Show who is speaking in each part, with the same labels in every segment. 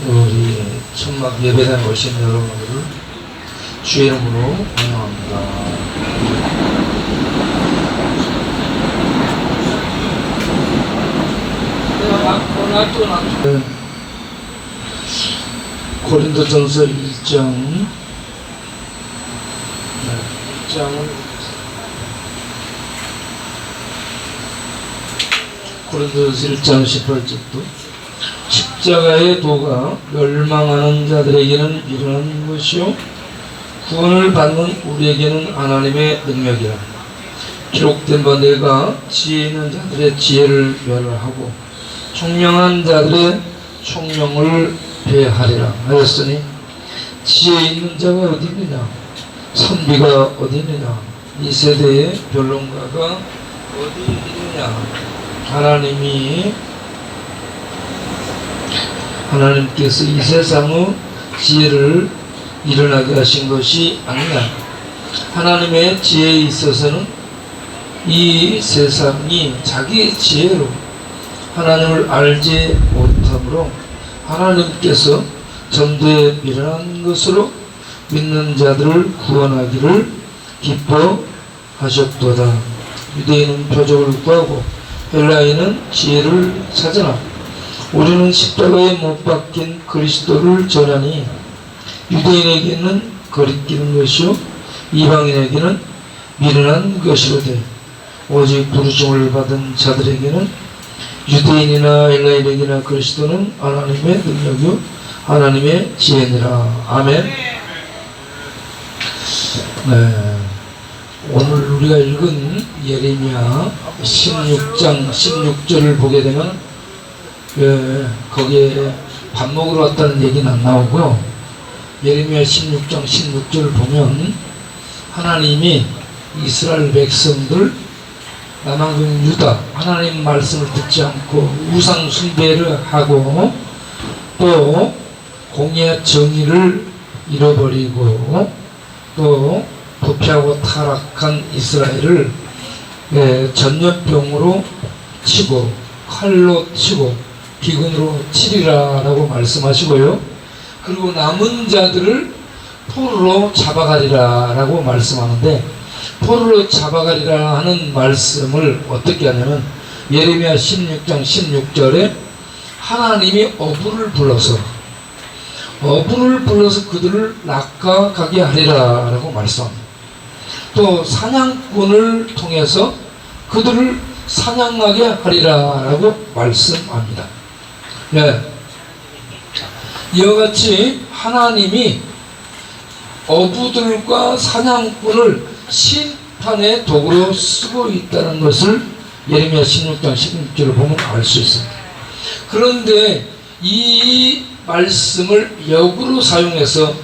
Speaker 1: 우리 천막 예배당에 오신 여러분들을 주의 이름으로 환영합니다. 고린도전서 1장은 고린도전서 1장 18절도 십자가의 도가 멸망하는 자들에게는 일어나는 것이요 구원을 받는 우리에게는 하나님의 능력이라. 기록된 바 내가 지혜 있는 자들의 지혜를 멸하고 총명한 자들의 총명을 배하리라 하였으니 지혜 있는 자가 어디 있느냐, 선비가 어디 있느냐, 이 세대의 변론가가 어디 있느냐. 하나님께서 이 세상의 지혜를 일어나게 하신 것이 아니냐. 하나님의 지혜에 있어서는 이 세상이 자기 지혜로 하나님을 알지 못하므로 하나님께서 전도에 미련한 것으로 믿는 자들을 구원하기를 기뻐하셨도다. 유대인은 표적을 구하고 헬라인은 지혜를 찾으나 우리는 십자가에 못 박힌 그리스도를 전하니 유대인에게는 거리끼는 것이요 이방인에게는 미련한 것이로되 오직 부르심을 받은 자들에게는 유대인이나 헬라인에게나 그리스도는 하나님의 능력이요 하나님의 지혜니라. 아멘. 네. 오늘 우리가 읽은 예레미야 16장 16절을 보게 되면 거기에 밥 먹으러 왔다는 얘기는 안 나오고, 예레미야 16장 16절을 보면 하나님이 이스라엘 백성들 남왕국 유다 하나님 말씀을 듣지 않고 우상 숭배를 하고 또 공의와 정의를 잃어버리고 또 부패하고 타락한 이스라엘을 전염병으로 치고 칼로 치고 비군으로 치리라 라고 말씀하시고요. 그리고 남은 자들을 포로로 잡아가리라 라고 말씀하는데, 포로로 잡아가리라 하는 말씀을 어떻게 하냐면 예레미야 16장 16절에 하나님이 어부를 불러서 그들을 낚아가게 하리라 라고 말씀합니다. 또 사냥꾼을 통해서 그들을 사냥하게 하리라 라고 말씀합니다. 네. 이와 같이 하나님이 어부들과 사냥꾼을 심판의 도구로 쓰고 있다는 것을 예레미야 16장 16절을 보면 알 수 있습니다. 그런데 이 말씀을 역으로 사용해서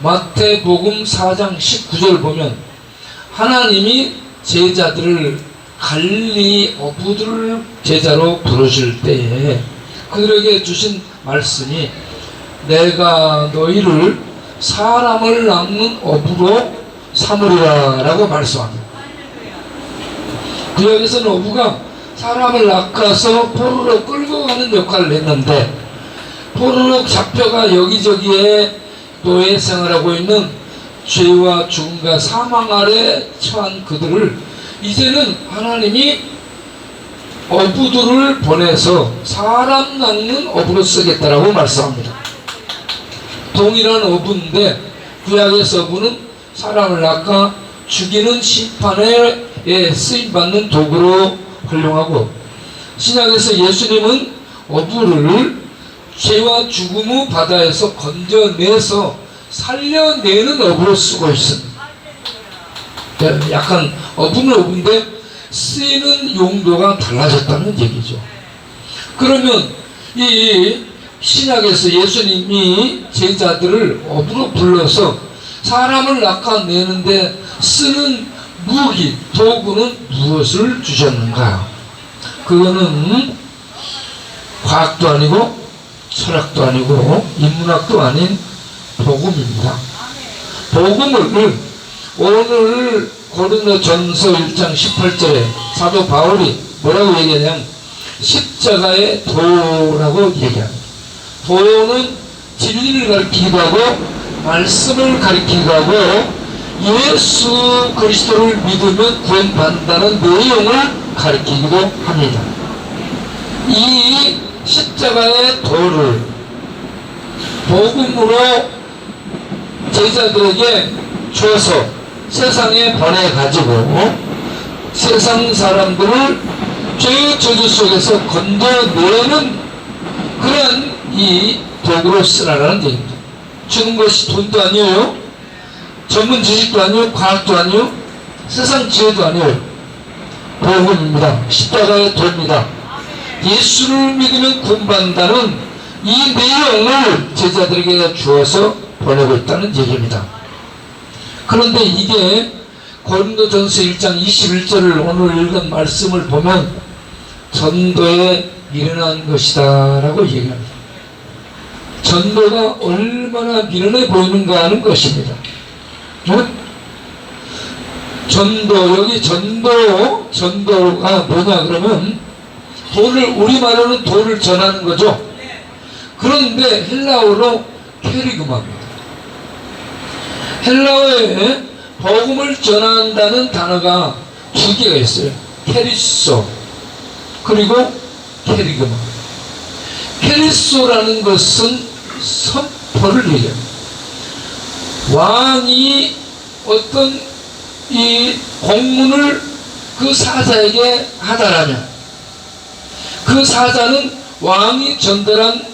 Speaker 1: 마태복음 4장 19절을 보면 하나님이 제자들을 갈릴리 어부들을 제자로 부르실 때에 그들에게 주신 말씀이 내가 너희를 사람을 낚는 어부로 삼으리라 라고 말씀합니다. 구약에서는 어부가 사람을 낚아서 포로로 끌고 가는 역할을 했는데, 포로로 잡혀가 여기저기에 노예 생활하고 있는 죄와 죽음과 사망 아래 처한 그들을 이제는 하나님이 어부들을 보내서 사람 낚는 어부로 쓰겠다라고 말씀합니다. 동일한 어부인데 구약의 어부는 사람을 낚아 죽이는 심판에 쓰임받는 도구로 활용하고, 신약에서 예수님은 어부를 죄와 죽음의 바다에서 건져내서 살려내는 어부로 쓰고 있습니다. 약간 어부는 어부인데 쓰이는 용도가 달라졌다는 얘기죠. 그러면 이 신약에서 예수님이 제자들을 어부로 불러서 사람을 낚아내는데 쓰는 무기, 도구는 무엇을 주셨는가? 그거는 과학도 아니고 철학도 아니고 인문학도 아닌 복음입니다. 복음을 오늘 고린도전서 1장 18절에 사도 바울이 뭐라고 얘기하냐면 십자가의 도라고 얘기합니다. 도는 진리를 가르치기도 하고 말씀을 가르치기도 하고 예수 그리스도를 믿으면 구원받는다는 내용을 가르치기도 합니다. 이 십자가의 도를 복음으로 제자들에게 줘서 세상에 보내가지고 세상 사람들을 죄의 저주 속에서 건져내는 그런 이 도구로 쓰라는 얘기입니다. 주는 것이 돈도 아니에요, 전문 지식도 아니에요, 과학도 아니에요, 세상 지혜도 아니에요. 복음입니다. 십자가의 도입니다. 예수를 믿으면 구원받는다는 이 내용을 제자들에게 주어서 보내고 있다는 얘기입니다. 그런데 이게 고린도전서 1장 21절을 오늘 읽은 말씀을 보면 전도에 미련한 것이다 라고 얘기합니다. 전도가 얼마나 미련해 보이는가 하는 것입니다. 전도, 여기 전도가 뭐냐 그러면 도를, 우리말로는 도를 전하는 거죠. 그런데 헬라어로 케리그마입니다. 헬라어에 복음을 전한다는 단어가 두 개가 있어요. 케리소 그리고 케리그마. 케리소라는 것은 선포를 얘기합니다. 왕이 어떤 이 공문을 그 사자에게 하다라면 그 사자는 왕이 전달한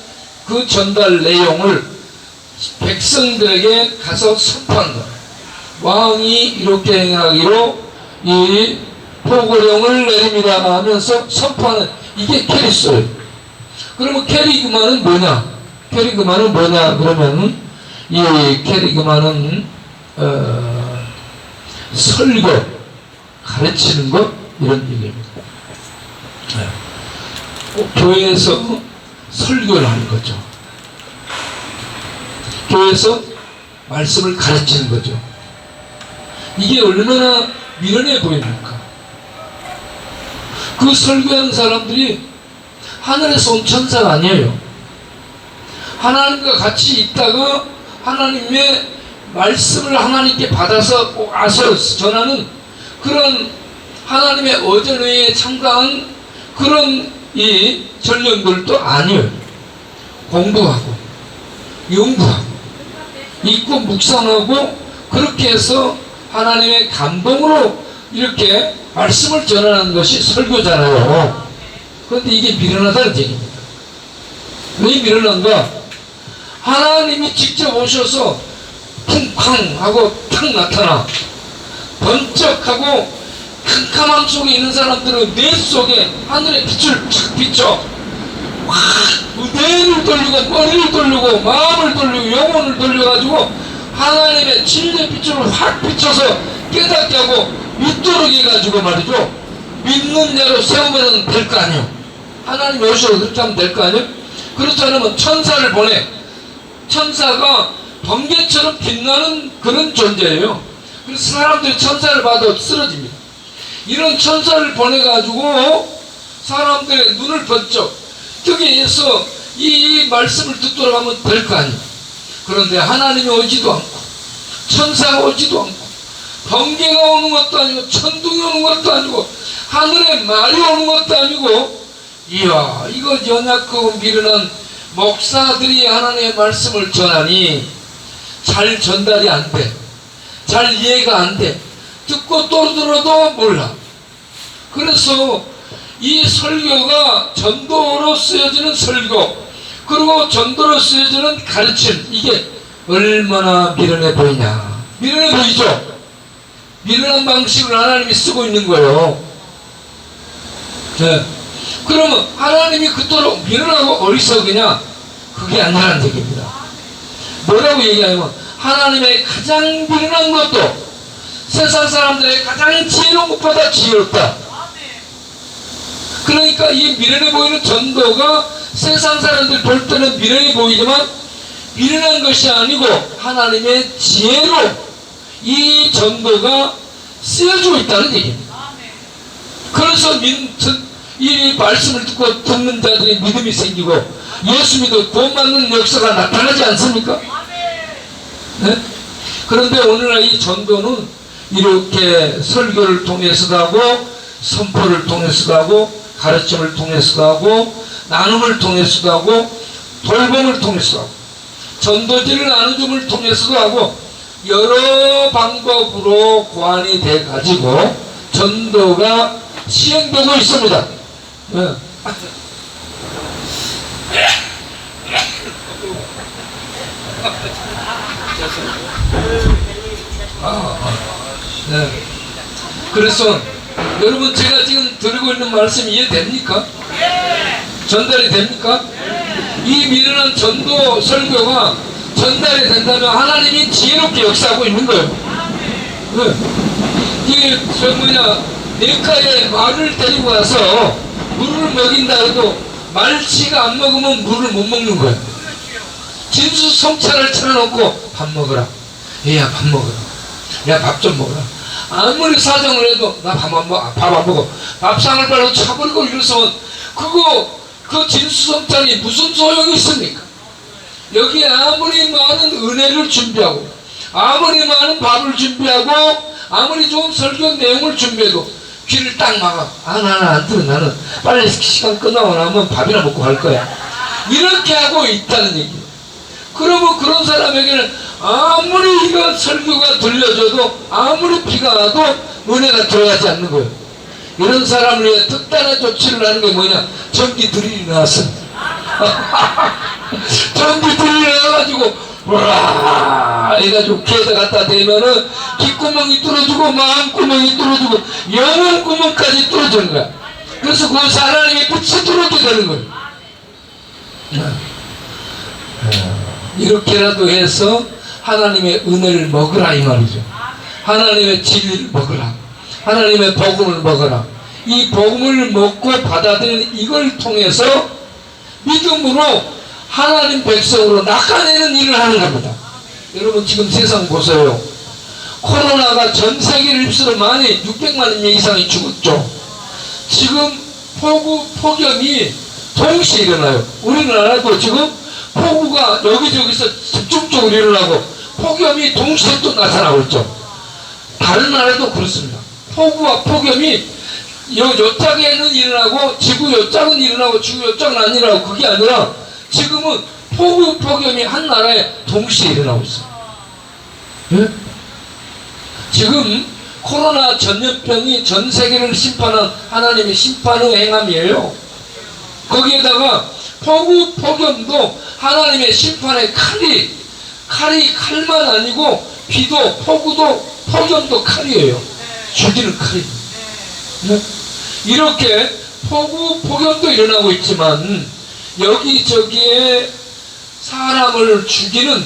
Speaker 1: 그 전달 내용을 백성들에게 가서 선포한다. 왕이 이렇게 행하기로 이 보고령을 내립니다 하면서 선포하는, 이게 케리소예요. 그러면 케리그마는 뭐냐? 케리그마는 뭐냐 그러면 이 케리그마는 설교, 가르치는 것, 이런 얘기입니다. 교회에서 설교를 하는 거죠. 교회에서 말씀을 가르치는 거죠. 이게 얼마나 미련해 보입니까? 그 설교하는 사람들이 하늘에서 온 천사가 아니에요. 하나님과 같이 있다가 하나님의 말씀을 하나님께 받아서 와서 전하는 그런 하나님의 어전회에 참가한 그런 이 전령들도 아니에요. 공부하고 연구하고 읽고 묵상하고 그렇게 해서 하나님의 감동으로 이렇게 말씀을 전하는 것이 설교잖아요. 그런데 이게 미련하다는 얘기입니다. 왜 미련한가? 하나님이 직접 오셔서 쿵쾅 하고 탁 나타나 번쩍하고 캄캄함 속에 있는 사람들은 뇌 속에 하늘의 빛을 착 비춰 뇌를 돌리고 머리를 돌리고 마음을 돌리고 영혼을 돌려가지고 하나님의 진리의 빛을 확 비춰서 깨닫게 하고 믿도록 해가지고 말이죠. 믿는 자로 세우면 될 거 아니에요. 하나님이 오셔서 그렇게 하면 될 거 아니에요. 그렇지 않으면 천사를 보내. 천사가 번개처럼 빛나는 그런 존재예요. 그래서 사람들이 천사를 봐도 쓰러집니다. 이런 천사를 보내가지고 사람들의 눈을 번쩍 뜨게 해서 이 말씀을 듣도록 하면 될 거 아니에요. 그런데 하나님이 오지도 않고 천사가 오지도 않고 번개가 오는 것도 아니고 천둥이 오는 것도 아니고 하늘에 말이 오는 것도 아니고, 이야, 이거 연약하고 미련한 목사들이 하나님의 말씀을 전하니 잘 전달이 안 돼. 잘 이해가 안 돼. 듣고 또 들어도 몰라. 그래서 이 설교가 전도로 쓰여지는 설교, 그리고 전도로 쓰여지는 가르침, 이게 얼마나 미련해 보이냐. 미련해 보이죠? 미련한 방식을 하나님이 쓰고 있는 거예요. 네. 그러면 하나님이 그토록 미련하고 어리석으냐? 그게 아니라는 얘기입니다. 뭐라고 얘기하냐면 하나님의 가장 미련한 것도 세상 사람들의 가장 지혜로운 것보다 지혜롭다. 그러니까 이 미련해 보이는 전도가 세상 사람들 볼 때는 미련해 보이지만 미련한 것이 아니고 하나님의 지혜로 이 전도가 쓰여지고 있다는 얘기입니다. 그래서 이 말씀을 듣고 듣는 자들이 믿음이 생기고 예수 믿어 구원받는 역사가 나타나지 않습니까? 네? 그런데 오늘날 이 전도는 이렇게 설교를 통해서도 하고 선포를 통해서도 하고 가르침을 통해서도 하고 나눔을 통해서도 하고 돌봄을 통해서도 하고 전도지를 나눔을 통해서도 하고 여러 방법으로 고안이 돼 가지고 전도가 시행되고 있습니다. 네. 네. 그래서 여러분 제가 지금 드리고 있는 말씀 이해됩니까? 전달이 됩니까? 이 미련한 전도 설교가 전달이 된다면 하나님이 지혜롭게 역사하고 있는 거예요. 네. 이게 냇가에 말을 데리고 와서 물을 먹인다 해도 말치가 안 먹으면 물을 못 먹는 거예요. 진수성찬을 차려놓고 밥 먹어라. 얘야 밥 먹어라. 야 밥 좀 먹어라. 아무리 사정을 해도 나 밥 안 먹어. 밥상을 빨고 차버리고 이러면 그 진수성찬이 무슨 소용이 있습니까? 여기에 아무리 많은 은혜를 준비하고 아무리 많은 밥을 준비하고 아무리 좋은 설교 내용을 준비해도 귀를 딱 막아. 나는 안 들어. 나는 빨리 시간 끝나고 나면 밥이나 먹고 갈 거야. 이렇게 하고 있다는 얘기예요. 그러면 그런 사람에게는 아무리 이거 설교가 들려줘도 아무리 비가 와도 은혜가 들어가지 않는 거예요. 이런 사람을 위해 특단의 조치를 하는 게 뭐냐? 전기 드릴이 나왔습니다. 전기 드릴이 나와가지고 브라 해가지고 귀에다 갖다 대면은 귓구멍이 뚫어지고 마음구멍이 뚫어지고 영혼구멍까지 뚫어지는 거야. 그래서 그것이 하나님의 빛이 들어오게 되는 거예요. 이렇게라도 해서 하나님의 은혜를 먹으라 이 말이죠. 하나님의 진리를 먹으라. 하나님의 복음을 먹어라. 이 복음을 먹고 받아들이는 이걸 통해서 믿음으로 하나님 백성으로 낚아내는 일을 하는 겁니다. 여러분 지금 세상 보세요. 코로나가 전 세계를 휩쓸어 많이 600만 명 이상이 죽었죠. 지금 폭염이 동시에 일어나요. 우리나라도 지금 폭우가 여기저기서 집중적으로 일어나고 폭염이 동시에 또 나타나고 있죠. 다른 나라도 그렇습니다. 폭우와 폭염이 요짝에는 일어나고 지구 요짝은 일어나고 지구 요짝은 안 일어나고 그게 아니라 지금은 폭우 폭염이 한 나라에 동시에 일어나고 있어요. 예? 지금 코로나 전염병이 전 세계를 심판한 하나님의 심판의 행함이에요. 거기에다가 폭우 폭염도 하나님의 심판의 칼만 아니고 비도 폭우도 폭염도 칼이에요. 죽이는 칼이. 네? 이렇게 폭우 폭염도 일어나고 있지만 여기저기에 사람을 죽이는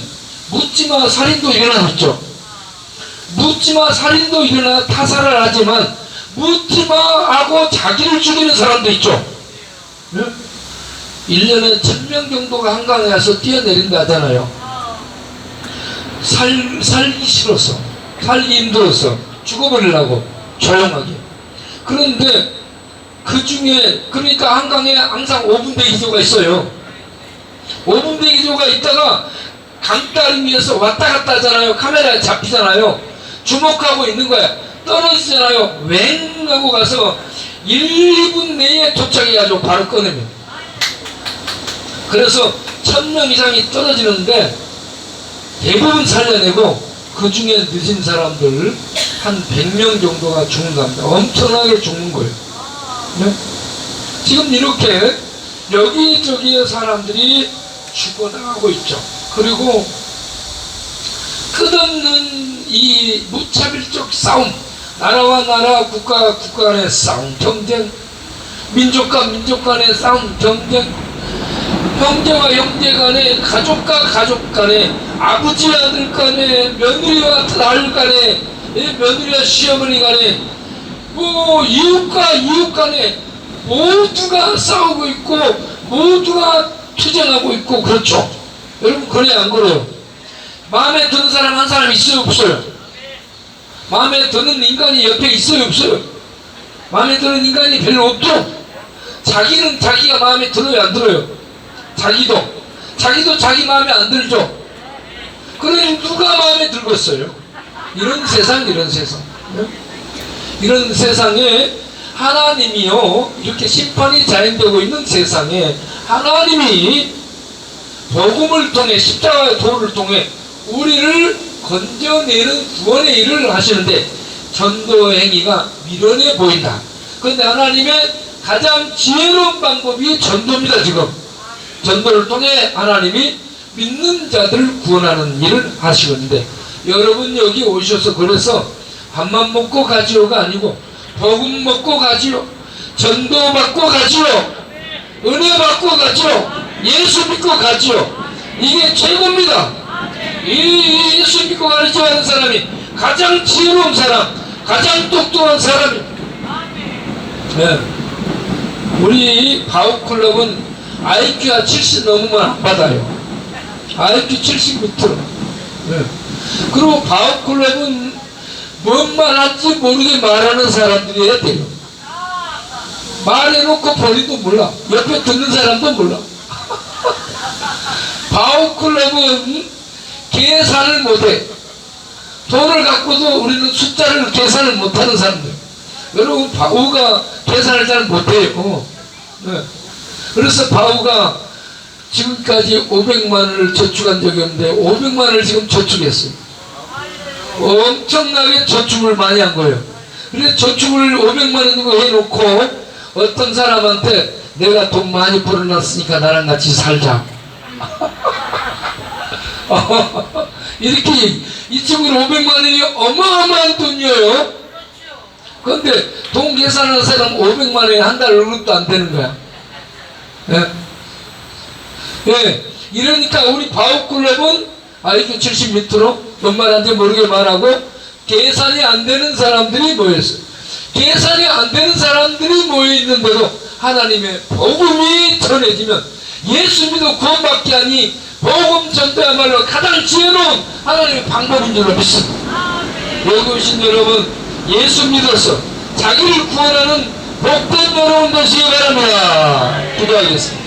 Speaker 1: 묻지마 살인도 일어나고 있죠. 묻지마 살인도 일어나 타살을 하지만 묻지마 하고 자기를 죽이는 사람도 있죠. 네? 1년에 1000명 정도가 한강에 와서 뛰어내린다 하잖아요. 살기 싫어서, 살기 힘들어서 죽어버리려고 조용하게. 그런데 그 중에 그러니까 한강에 항상 5분 대기조가 있어요. 5분 대기조가 있다가 강따르면서 왔다 갔다 하잖아요. 카메라에 잡히잖아요. 주목하고 있는 거야. 떨어지잖아요. 웽 하고 가서 1, 2분 내에 도착해가지고 바로 꺼내면. 그래서 1000명 이상이 떨어지는데 대부분 살려내고 그 중에 늦은 사람들 한 100명 정도가 죽는답니다. 엄청나게 죽는 거예요. 네? 지금 이렇게 여기저기에 사람들이 죽어나가고 있죠. 그리고 끝없는 이 무차별적 싸움, 나라와 나라, 국가와 국가 간의 싸움, 경쟁, 민족과 민족 간의 싸움, 경쟁, 형제와 형제 간에, 가족과 가족 간에, 아버지와 아들 간에, 며느리와 아들 간에, 며느리와 시어머니 간에, 이웃과 이웃 간에 모두가 싸우고 있고 모두가 투쟁하고 있고 그렇죠. 여러분 그래요 안 그래요? 마음에 드는 사람 한 사람 있어요 없어요? 마음에 드는 인간이 옆에 있어요 없어요? 마음에 드는 인간이 별로 없죠. 자기는 자기가 마음에 들어요 안 들어요? 자기도 자기 마음에 안 들죠. 그러니 누가 마음에 들겠어요? 이런 세상. 이런 세상에 하나님이요, 이렇게 심판이 자행되고 있는 세상에 하나님이 복음을 통해, 십자가의 도를 통해 우리를 건져내는 구원의 일을 하시는데 전도 행위가 미련해 보인다. 그런데 하나님의 가장 지혜로운 방법이 전도입니다. 지금 전도를 통해 하나님이 믿는 자들을 구원하는 일을 하시는데, 여러분 여기 오셔서 그래서 밥만 먹고 가지요가 아니고 복음 먹고 가지요, 전도 받고 가지요, 은혜 받고 가지요, 예수 믿고 가지요. 이게 최고입니다. 이 예수 믿고 가르쳐가는 사람이 가장 지혜로운 사람, 가장 똑똑한 사람입니다. 네. 우리 바우클럽은 IQ가 70 넘으면 안 받아요. IQ 70 밑으로. 네. 그리고 바우클럽은 뭔 말할지 모르게 말하는 사람들이 해야 돼요. 말해놓고 본인도 몰라. 옆에 듣는 사람도 몰라. 바우클럽은 계산을 못해. 돈을 갖고도 우리는 숫자를 계산을 못하는 사람들. 여러분, 바우가 계산을 잘 못해요. 네. 그래서 바우가 지금까지 500만 원을 저축한 적이 없는데 500만 원을 지금 저축했어요. 엄청나게 저축을 많이 한 거예요. 그래서 저축을 500만 원 해놓고 어떤 사람한테 내가 돈 많이 벌어놨으니까 나랑 같이 살자. 이렇게 이 친구는 500만 원이 어마어마한 돈이에요. 그런데 돈 계산하는 사람 500만 원이 한 달 월급도 안 되는 거야. 예. 예. 이러니까 우리 바우클럽은 IQ 70 밑으로 뭔 말인지 모르게 말하고 계산이 안 되는 사람들이 모였어요. 계산이 안 되는 사람들이 모여있는데도 하나님의 복음이 전해지면 예수 믿어 구원받게 하니 복음 전도야말로 가장 지혜로운 하나님의 방법인 줄 믿습니다. 여기 오신 여러분, 예수 믿어서 자기를 구원하는 복된 여러분 되시기 바랍니다. 기도하겠습니다.